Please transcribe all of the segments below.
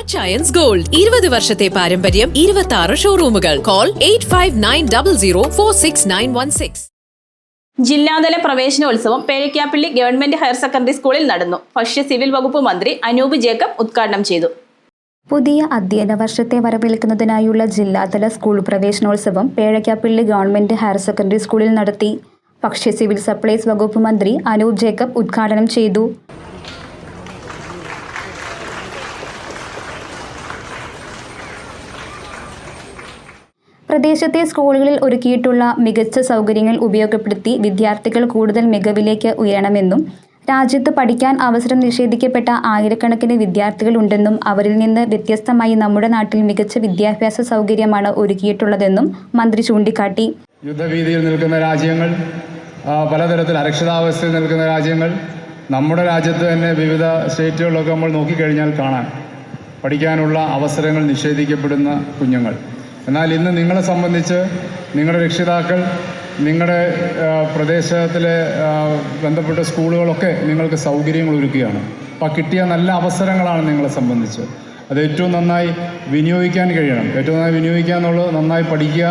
Achayans gold 20 വർഷത്തെ പാരമ്പര്യം 26 ഷോറൂമുകൾ. Call 8590046916. ജില്ലാതല പ്രവേശനോത്സവം പേരയ്ക്കാപ്പള്ളി ഗവൺമെന്റ് ഹയർ സെക്കൻഡറി സ്കൂളിൽ നടന്നു. ഭക്ഷ്യ സിവിൽ വകുപ്പ് മന്ത്രി അനൂപ് ജേക്കബ് ഉദ്ഘാടനം ചെയ്തു. പുതിയ അധ്യയന വർഷത്തെ വരവേൽക്കുന്നതിനായുള്ള ജില്ലാതല സ്കൂൾ പ്രവേശനോത്സവം പേരയ്ക്കാപ്പള്ളി ഗവൺമെന്റ് ഹയർ സെക്കൻഡറി സ്കൂളിൽ നടത്തി. ഭക്ഷ്യ സിവിൽ സപ്ലൈസ് വകുപ്പ് മന്ത്രി അനൂപ് ജേക്കബ് ഉദ്ഘാടനം ചെയ്തു. പ്രദേശത്തെ സ്കൂളുകളിൽ ഒരുക്കിയിട്ടുള്ള മികച്ച സൗകര്യങ്ങൾ ഉപയോഗപ്പെടുത്തി വിദ്യാർത്ഥികൾ കൂടുതൽ മികവിലേക്ക് ഉയരണമെന്നും രാജ്യത്ത് പഠിക്കാൻ അവസരം നിഷേധിക്കപ്പെട്ട ആയിരക്കണക്കിന് വിദ്യാർത്ഥികൾ ഉണ്ടെന്നും അവരിൽ നിന്ന് വ്യത്യസ്തമായി നമ്മുടെ നാട്ടിൽ മികച്ച വിദ്യാഭ്യാസ സൗകര്യമാണ് ഒരുക്കിയിട്ടുള്ളതെന്നും മന്ത്രി ചൂണ്ടിക്കാട്ടി. യുദ്ധഭീതിയിൽ നിൽക്കുന്ന രാജ്യങ്ങൾ, പലതരത്തിൽ അരക്ഷിതാവസ്ഥയിൽ നിൽക്കുന്ന രാജ്യങ്ങൾ, നമ്മുടെ രാജ്യത്ത് തന്നെ വിവിധ സ്റ്റേറ്റുകളിലൊക്കെ നമ്മൾ നോക്കിക്കഴിഞ്ഞാൽ കാണാൻ പഠിക്കാനുള്ള അവസരങ്ങൾ നിഷേധിക്കപ്പെടുന്ന കുഞ്ഞുങ്ങൾ. എന്നാൽ ഇന്ന് നിങ്ങളെ സംബന്ധിച്ച് നിങ്ങളുടെ രക്ഷിതാക്കൾ, നിങ്ങളുടെ പ്രദേശത്തിലെ ബന്ധപ്പെട്ട സ്കൂളുകളൊക്കെ നിങ്ങൾക്ക് സൗകര്യങ്ങൾ ഒരുക്കുകയാണ്. അപ്പോൾ കിട്ടിയ നല്ല അവസരങ്ങളാണ് നിങ്ങളെ സംബന്ധിച്ച്. അത് ഏറ്റവും നന്നായി വിനിയോഗിക്കാൻ കഴിയണം. ഏറ്റവും നന്നായി വിനിയോഗിക്കുക എന്നുള്ളത് നന്നായി പഠിക്കുക,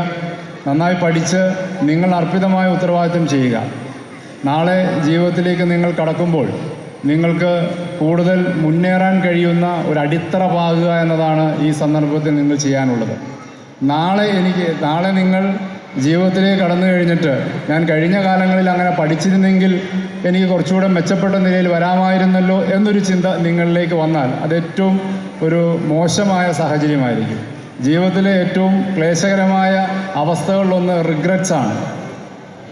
നന്നായി പഠിച്ച് നിങ്ങൾ അർപ്പിതമായ ഉത്തരവാദിത്വം ചെയ്യുക. നാളെ ജീവിതത്തിലേക്ക് നിങ്ങൾ കടക്കുമ്പോൾ നിങ്ങൾക്ക് കൂടുതൽ മുന്നേറാൻ കഴിയുന്ന ഒരു അടിത്തറ പാകുക എന്നതാണ് ഈ സന്ദർഭത്തിൽ നിങ്ങൾ ചെയ്യാനുള്ളത്. നാളെ നിങ്ങൾ ജീവിതത്തിലേക്ക് കടന്നു കഴിഞ്ഞിട്ട് ഞാൻ കഴിഞ്ഞ കാലങ്ങളിൽ അങ്ങനെ പഠിച്ചിരുന്നെങ്കിൽ എനിക്ക് കുറച്ചുകൂടെ മെച്ചപ്പെട്ട നിലയിൽ വരാമായിരുന്നല്ലോ എന്നൊരു ചിന്ത നിങ്ങളിലേക്ക് വന്നാൽ അത് ഏറ്റവും ഒരു മോശമായ സാഹചര്യമായിരിക്കും. ജീവിതത്തിലെ ഏറ്റവും ക്ലേശകരമായ അവസ്ഥകളിലൊന്ന് റിഗ്രറ്റ്സ് ആണ്.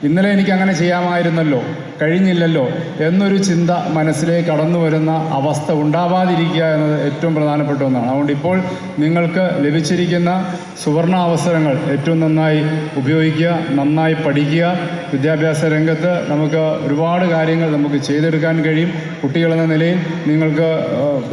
ഇന്നലെ എനിക്ക് അങ്ങനെ ചെയ്യാമായിരുന്നല്ലോ, കഴിഞ്ഞില്ലല്ലോ എന്നൊരു ചിന്ത മനസ്സിലേക്ക് കടന്നു വരുന്ന അവസ്ഥ ഉണ്ടാവാതിരിക്കുക എന്നത് ഏറ്റവും പ്രധാനപ്പെട്ട ഒന്നാണ്. അതുകൊണ്ട് ഇപ്പോൾ നിങ്ങൾക്ക് ലഭിച്ചിരിക്കുന്ന സുവർണ അവസരങ്ങൾ ഏറ്റവും നന്നായി ഉപയോഗിക്കുക, നന്നായി പഠിക്കുക. വിദ്യാഭ്യാസ രംഗത്ത് നമുക്ക് ഒരുപാട് കാര്യങ്ങൾ നമുക്ക് ചെയ്തെടുക്കാൻ കഴിയും. കുട്ടികളെന്ന നിലയിൽ നിങ്ങൾക്ക്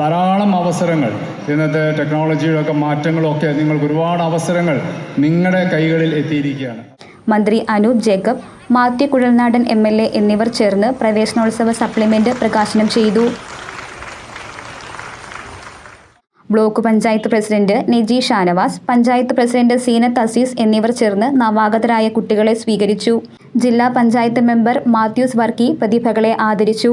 ധാരാളം അവസരങ്ങൾ, ഇന്നത്തെ ടെക്നോളജിയുടെ മാറ്റങ്ങളൊക്കെ നിങ്ങൾക്ക് ഒരുപാട് അവസരങ്ങൾ നിങ്ങളുടെ കൈകളിൽ എത്തിയിരിക്കുകയാണ്. മന്ത്രി അനൂപ് ജേക്കബ്, മാത്യു കുഴൽനാടൻ MLA എന്നിവർ ചേർന്ന് പ്രവേശനോത്സവ സപ്ലിമെന്റ് പ്രകാശനം ചെയ്തു. ബ്ലോക്ക് പഞ്ചായത്ത് പ്രസിഡന്റ് നെജി ഷാനവാസ്, പഞ്ചായത്ത് പ്രസിഡന്റ് സീനത്ത് അസീസ് എന്നിവർ ചേർന്ന് നവാഗതരായ കുട്ടികളെ സ്വീകരിച്ചു. ജില്ലാ പഞ്ചായത്ത് മെമ്പർ മാത്യൂസ് വർക്കി പ്രതിഭകളെ ആദരിച്ചു.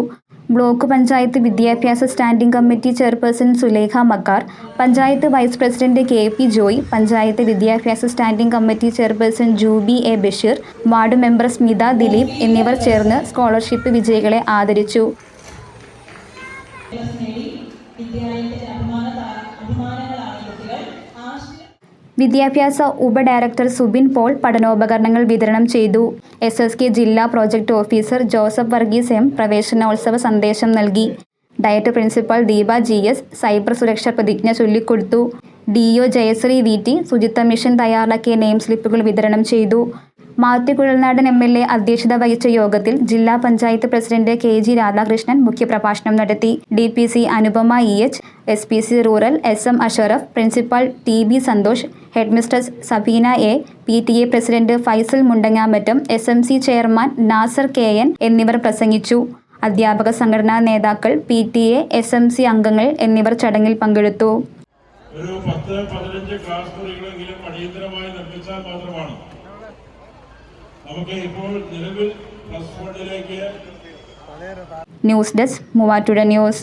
ബ്ലോക്ക് പഞ്ചായത്ത് വിദ്യാഭ്യാസ standing committee chairperson Sulekha Makkar, panchayat vice president KP Joy, panchayat വിദ്യാഭ്യാസ standing committee chairperson Jubi A Basheer, ward member Smitha Dileep എന്നിവർ ചേർന്ന് സ്കോളർഷിപ്പ് വിജയികളെ ആദരിച്ചു. വിദ്യാഭ്യാസ ഉപഡയറക്ടർ സുബിൻ പോൾ പഠനോപകരണങ്ങൾ വിതരണം ചെയ്തു. SSK ജില്ലാ project officer Joseph Varghese M പ്രവേശനോത്സവ സന്ദേശം നൽകി. Diet principal Deepa GS cyber സുരക്ഷ പ്രതിജ്ഞ ചൊല്ലിക്കൊടുത്തു. DO ജയശ്രീ VT ശുചിത്വ മിഷൻ തയ്യാറാക്കിയ നെയിം സ്ലിപ്പുകൾ വിതരണം ചെയ്തു. മാത്യു കുഴൽനാടൻ MLA അധ്യക്ഷത വഹിച്ച യോഗത്തിൽ ജില്ലാ പഞ്ചായത്ത് പ്രസിഡന്റ് KG രാധാകൃഷ്ണൻ മുഖ്യപ്രഭാഷണം നടത്തി. DPC Anupama EH, SPC rural SM Ashraf, principal TB Santhosh, headmistress Sabeena A, PTA president Faisal Mundangamattam, SMC chairman Nasar KN എന്നിവർ പ്രസംഗിച്ചു. അധ്യാപക സംഘടനാ നേതാക്കൾ, PTA, SMC അംഗങ്ങൾ എന്നിവർ ചടങ്ങിൽ പങ്കെടുത്തു. ഒരു 10-15 ക്ലാസ് മുറികളെങ്കിലും അടിയന്തരമായി നിർമ്മിച്ചാൽ മാത്രമാണ് നമുക്ക് ഇപ്പോൾ നിലവിൽ +1ലേക്ക്. News desk Muvattupuzha news.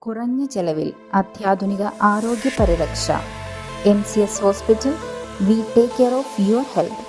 കുറഞ്ഞ ചെലവിൽ അത്യാധുനിക ആരോഗ്യ പരിരക്ഷ. MCS hospital. We take care of your health.